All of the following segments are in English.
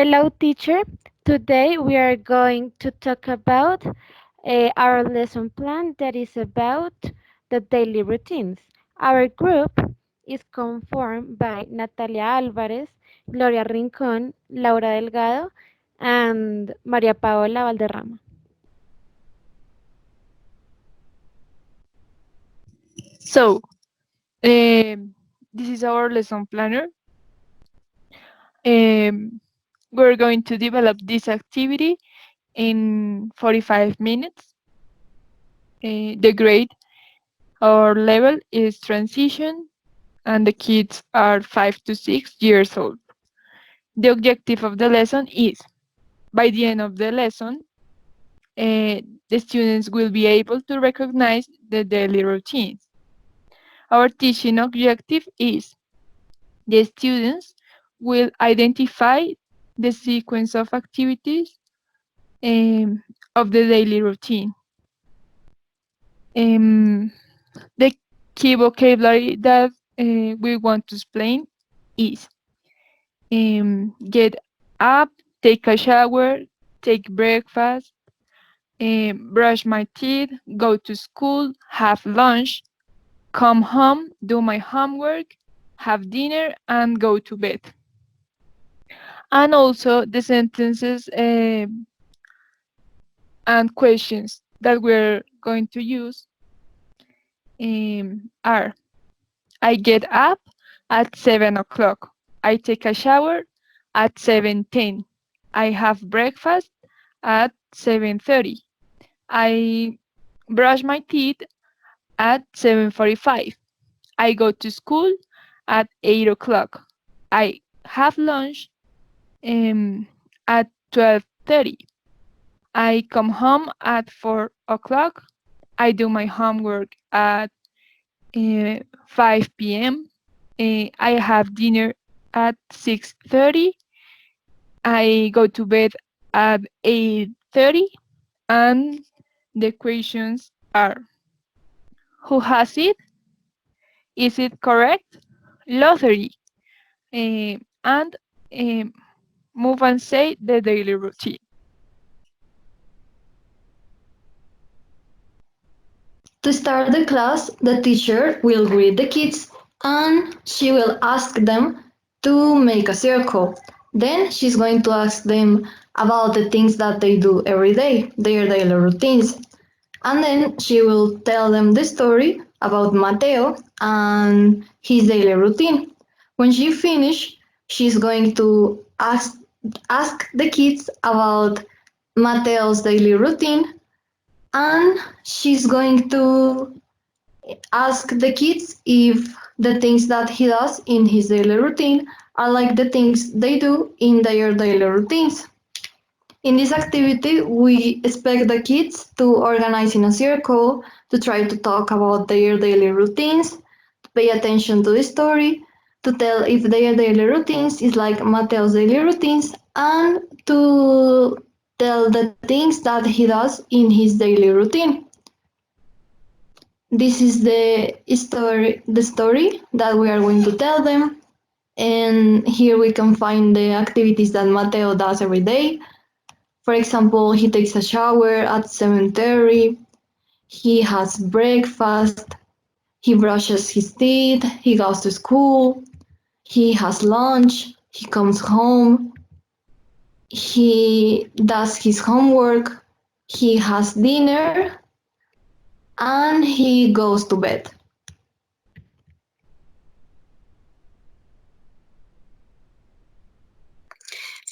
Hello, teacher. Today we are going to talk about our lesson plan that is about the daily routines. Our group is conformed by Natalia Álvarez, Gloria Rincón, Laura Delgado, and María Paola Valderrama. So, this is our lesson planner. We're going to develop this activity in 45 minutes. The grade or level is transition, and the kids are 5 to 6 years old. The objective of the lesson is, by the end of the lesson, the students will be able to recognize the daily routines. Our teaching objective is the students will identify the sequence of activities of the daily routine. The key vocabulary that we want to explain is get up, take a shower, take breakfast, brush my teeth, go to school, have lunch, come home, do my homework, have dinner, and go to bed. And also the sentences and questions that we're going to use are: I get up at 7 o'clock. I take a shower at 7:10. I have breakfast at 7:30. I brush my teeth at 7:45. I go to school at 8 o'clock. I have lunch at 12:30. I come home at 4 o'clock. I do my homework at 5 p.m. I have dinner at 6:30. I go to bed at 8:30. And the questions are: who has it? Is it correct? Lottery. And move and say the daily routine. To start the class, the teacher will greet the kids and she will ask them to make a circle. Then she's going to ask them about the things that they do every day, their daily routines. And then she will tell them the story about Mateo and his daily routine. When she finishes, she's going to ask the kids about Mateo's daily routine, and she's going to ask the kids if the things that he does in his daily routine are like the things they do in their daily routines. In this activity, we expect the kids to organize in a circle, to try to talk about their daily routines, to pay attention to the story, to tell if their daily routines is like Mateo's daily routines, and to tell the things that he does in his daily routine. This is the story that we are going to tell them, and here we can find the activities that Mateo does every day. For example, he takes a shower at 7:30, he has breakfast, he brushes his teeth, he goes to school, he has lunch, he comes home, he does his homework, he has dinner, and he goes to bed.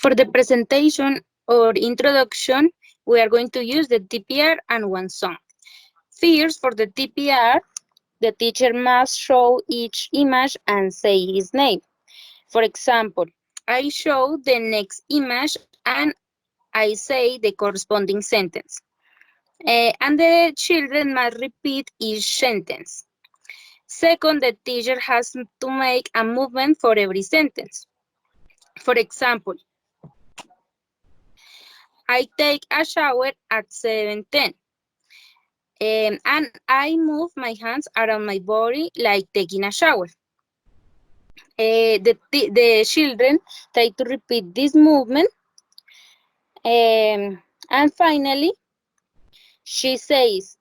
For the presentation or introduction, we are going to use the TPR and one song. First, for the TPR, the teacher must show each image and say his name. For example, I show the next image and I say the corresponding sentence. And the children must repeat each sentence. Second, the teacher has to make a movement for every sentence. For example, I take a shower at 7:10. And I move my hands around my body like taking a shower. The children try to repeat this movement And finally, she says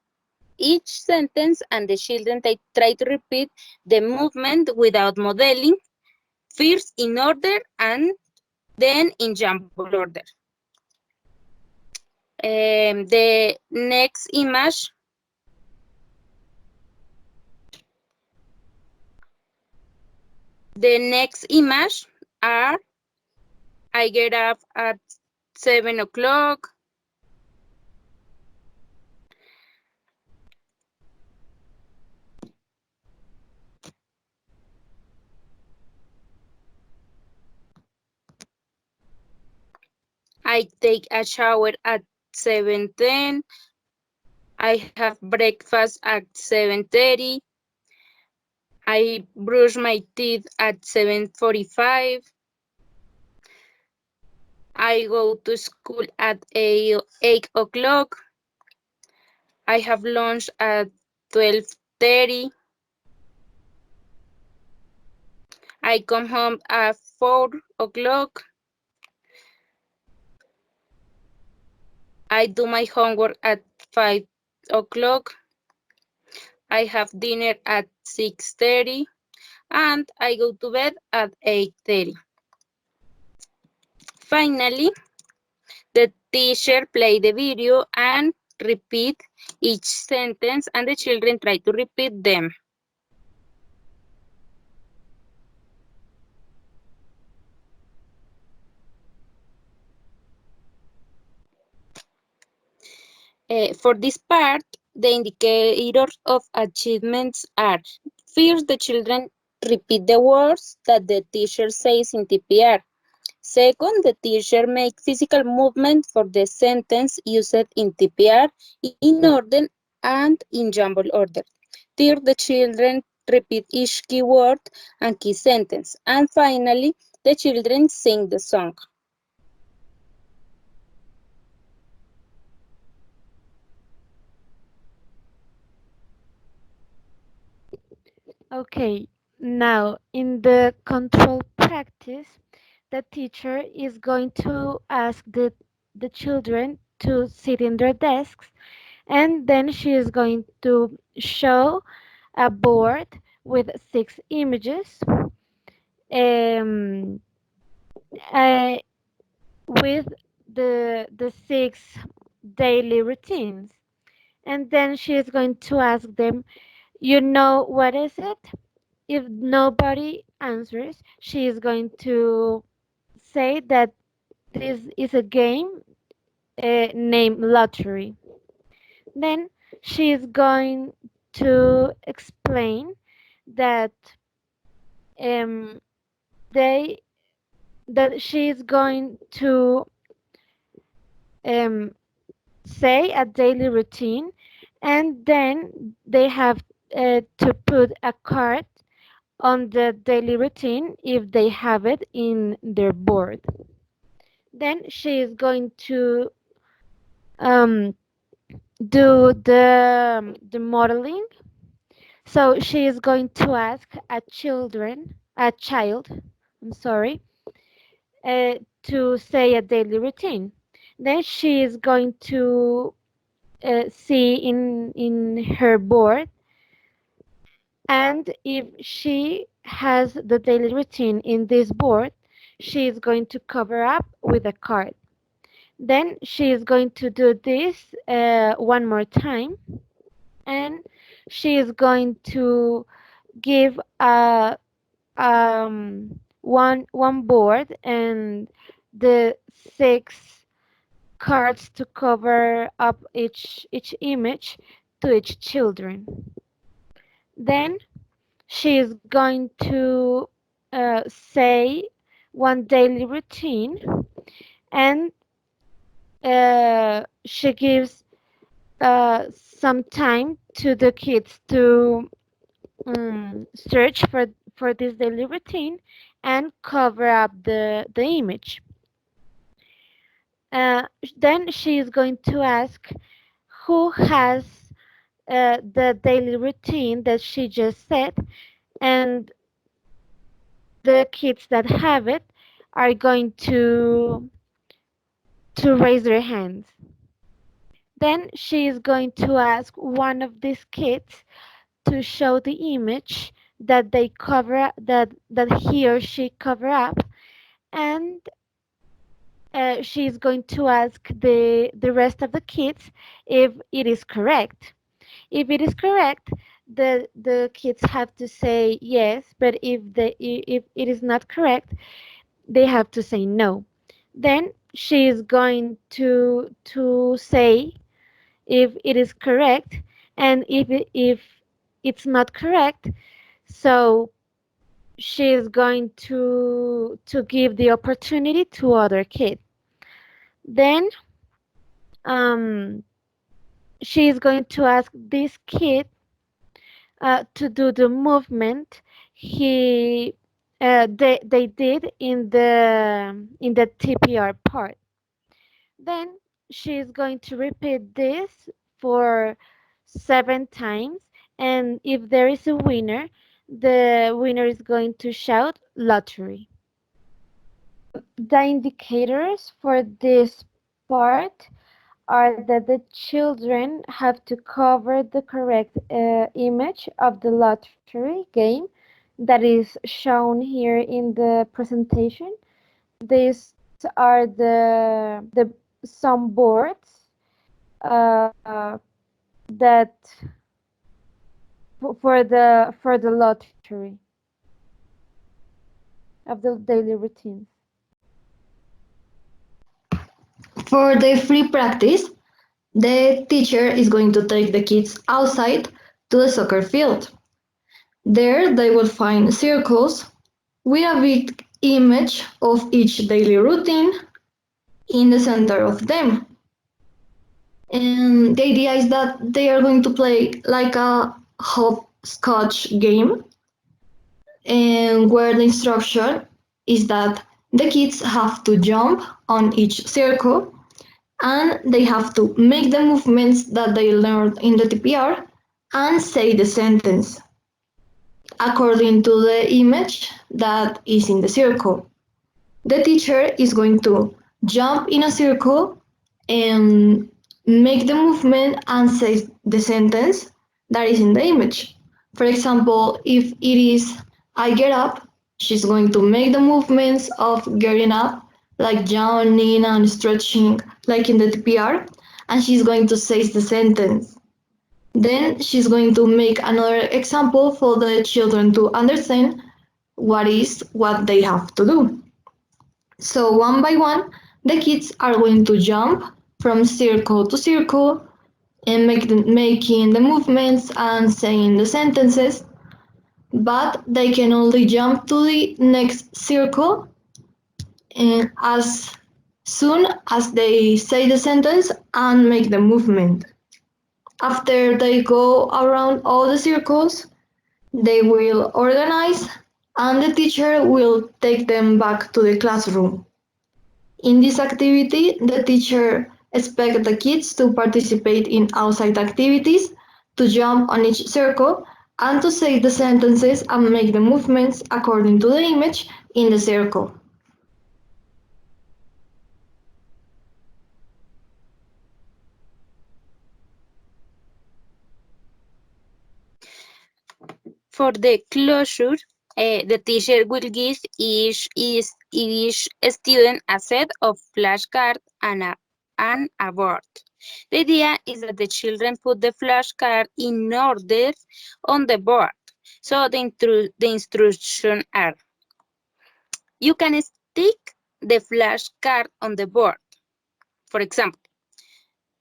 each sentence and the children try to repeat the movement without modeling, first in order and then in jumble order. The next image, are I get up at 7 o'clock. I take a shower at 7:10. I have breakfast at 7:30. I brush my teeth at 7:45. I go to school at 8 o'clock. I have lunch at 12:30. I come home at 4 o'clock. I do my homework at 5 o'clock. I have dinner at 6:30 and I go to bed at 8:30. Finally, the teacher play the video and repeat each sentence and the children try to repeat them. For this part, the indicators of achievements are: first, the children repeat the words that the teacher says in TPR. Second, the teacher makes physical movement for the sentence used in TPR in order and in jumble order. Third, the children repeat each key word and key sentence. And finally, the children sing the song. Okay, now in the control practice, the teacher is going to ask the children to sit in their desks, and then she is going to show a board with 6 images, um, uh, with the 6 daily routines. And then she is going to ask them, you know what is it? If nobody answers, she is going to say that this is a game named lottery. Then she is going to explain that um, they that she is going to um, say a daily routine, and then they have to put a card on the daily routine if they have it in their board. Then she is going to um, do the modeling. So she is going to ask a child, I'm sorry, to say a daily routine. Then she is going to see in her board, and if she has the daily routine in this board, she is going to cover up with a card. Then she is going to do this one more time, and she is going to give one board and the 6 cards to cover up each image to each children. Then she is going to say one daily routine, and she gives some time to the kids to search for this daily routine and cover up the image. Uh, then she is going to ask who has the daily routine that she just said, and the kids that have it are going to raise their hands. Then she is going to ask one of these kids to show the image that they cover that he or she cover up, and she's going to ask the rest of the kids if it is correct. If it is correct, the kids have to say yes, but if it is not correct, they have to say no. Then she is going to say if it is correct, and if it's not correct, so she is going to give the opportunity to other kids. Then um, she is going to ask this kid to do the movement they did in the TPR part. Then she is going to repeat this for 7 times, and if there is a winner, the winner is going to shout lottery. The indicators for this part are that the children have to cover the correct image of the lottery game that is shown here in the presentation. These are the some boards uh, that for the lottery of the daily routines. For the free practice, the teacher is going to take the kids outside to the soccer field. There they will find circles with a big image of each daily routine in the center of them. And the idea is that they are going to play like a hopscotch game, and where the instruction is that the kids have to jump on each circle and they have to make the movements that they learned in the TPR and say the sentence according to the image that is in the circle. The teacher is going to jump in a circle and make the movement and say the sentence that is in the image. For example, if it is I get up, she's going to make the movements of getting up, like yawning and stretching, like in the TPR, and she's going to say the sentence. Then she's going to make another example for the children to understand what they have to do. So one by one, the kids are going to jump from circle to circle and making the movements and saying the sentences, but they can only jump to the next circle and as soon as they say the sentence and make the movement. After they go around all the circles, they will organize and the teacher will take them back to the classroom. In this activity, the teacher expects the kids to participate in outside activities, to jump on each circle, and to say the sentences and make the movements according to the image in the circle. For the closure, the teacher will give each student a set of flashcards and a board. The idea is that the children put the flashcard in order on the board. So the instructions are: you can stick the flashcard on the board. For example,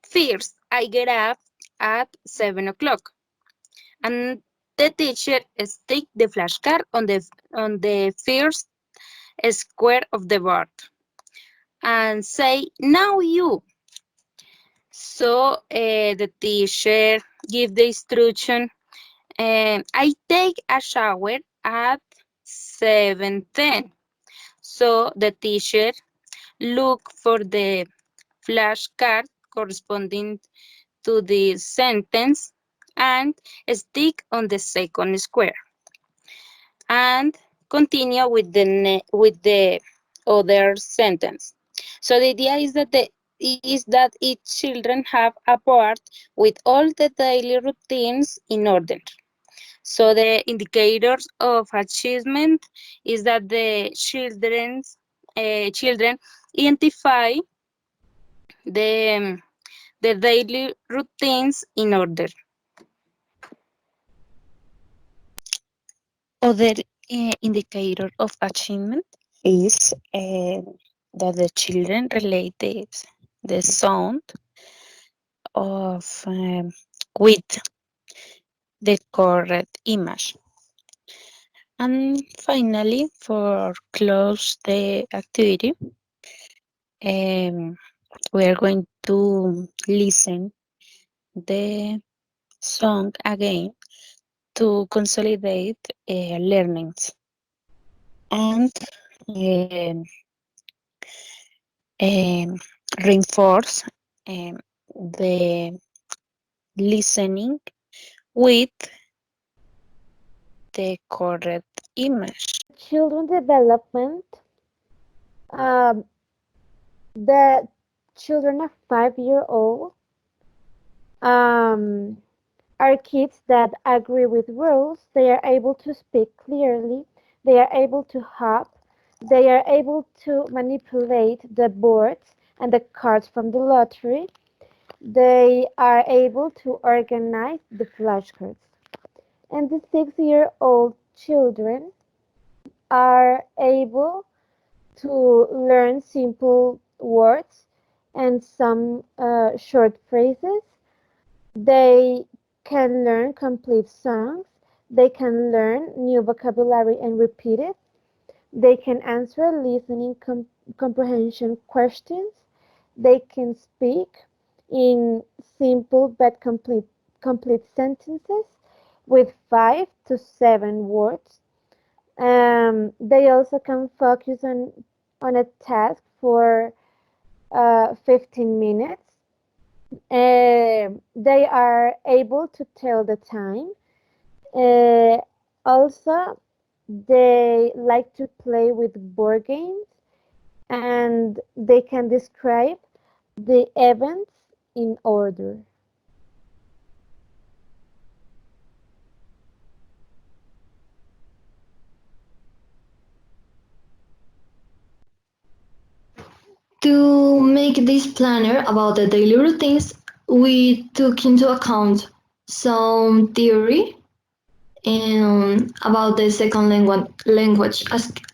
first I get up at 7 o'clock, and the teacher stick the flashcard on the first square of the board and say, now you. So the teacher give the instruction, I take a shower at 7:10. So the teacher look for the flashcard corresponding to the sentence and stick on the second square and continue with the other sentence. So the idea is that is that each children have a part with all the daily routines in order. So the indicators of achievement is that the children identify the the daily routines in order. Other indicator of achievement is that the children relate the sound of with the correct image. And finally, for close the activity, um, we are going to listen the song again to consolidate learnings and um, um, reinforce um, the listening with the correct image. Children development, um, the children of 5 year old um, are kids that agree with rules. They are able to speak clearly. They are able to hop. They are able to manipulate the boards and the cards from the lottery. They are able to organize the flashcards. And the 6 year old children are able to learn simple words and some short phrases. They can learn complete songs. They can learn new vocabulary and repeat it. They can answer listening comprehension questions. They can speak in simple but complete sentences with 5 to 7 words. They also can focus on a task for 15 minutes. They are able to tell the time. Uh, Also, they like to play with board games and they can describe the events in order. To make this planner about the daily routines, we took into account some theory about the second language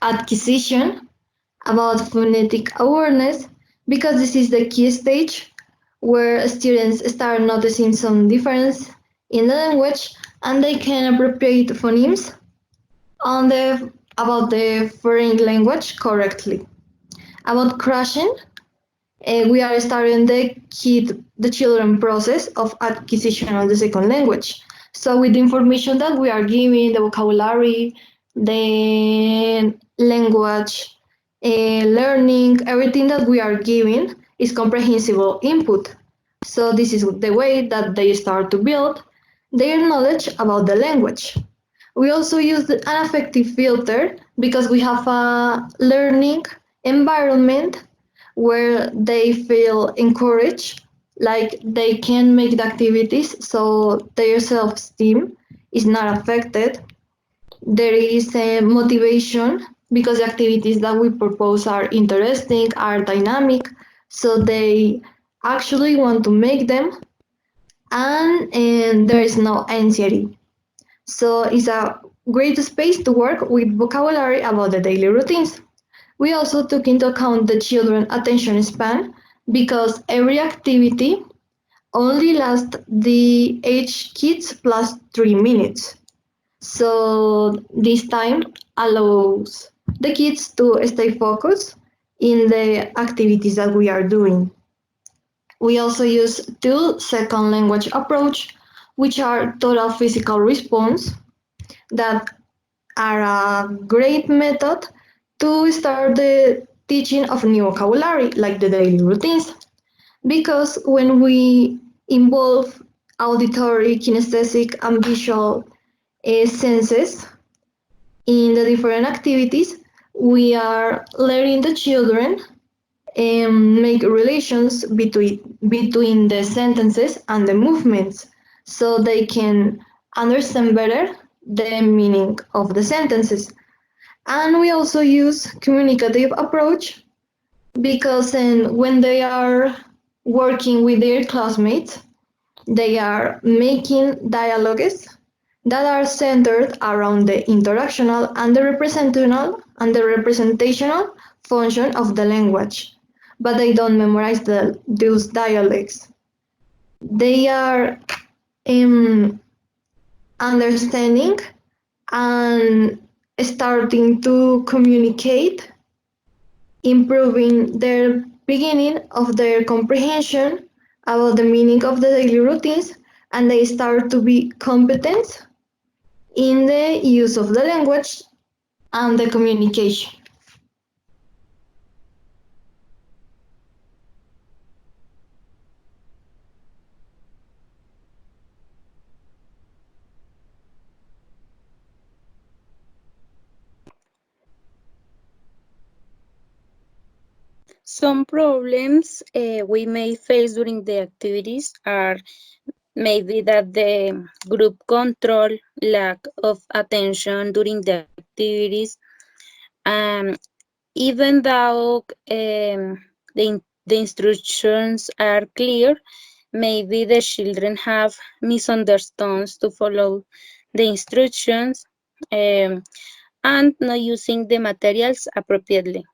acquisition, about phonetic awareness, because this is the key stage where students start noticing some difference in the language and they can appropriate phonemes on the about the foreign language correctly. About crashing, we are starting the children process of acquisition of the second language. So with the information that we are giving, the vocabulary, the language, learning, everything that we are giving is comprehensible input. So this is the way that they start to build their knowledge about the language. We also use an affective filter because we have a learning environment where they feel encouraged, like they can make the activities so their self-esteem is not affected. There is a motivation because the activities that we propose are interesting, are dynamic, so they actually want to make them, and there is no anxiety. So it's a great space to work with vocabulary about the daily routines. We also took into account the children's attention span because every activity only lasts the age kids plus 3 minutes. So this time allows the kids to stay focused in the activities that we are doing. We also use two second language approach, which are total physical response that are a great method to start the teaching of new vocabulary, like the daily routines. Because when we involve auditory, kinesthetic, and visual senses in the different activities, we are letting the children make relations between the sentences and the movements so they can understand better the meaning of the sentences. And we also use communicative approach because when they are working with their classmates, they are making dialogues that are centered around the interactional and the representational function of the language, but they don't memorize those dialects. They are understanding and starting to communicate, improving their beginning of their comprehension about the meaning of the daily routines, and they start to be competent in the use of the language and the communication. Some problems we may face during the activities are maybe that the group control, lack of attention during the activities, um, even though the instructions are clear, maybe the children have misunderstood to follow the instructions and not using the materials appropriately.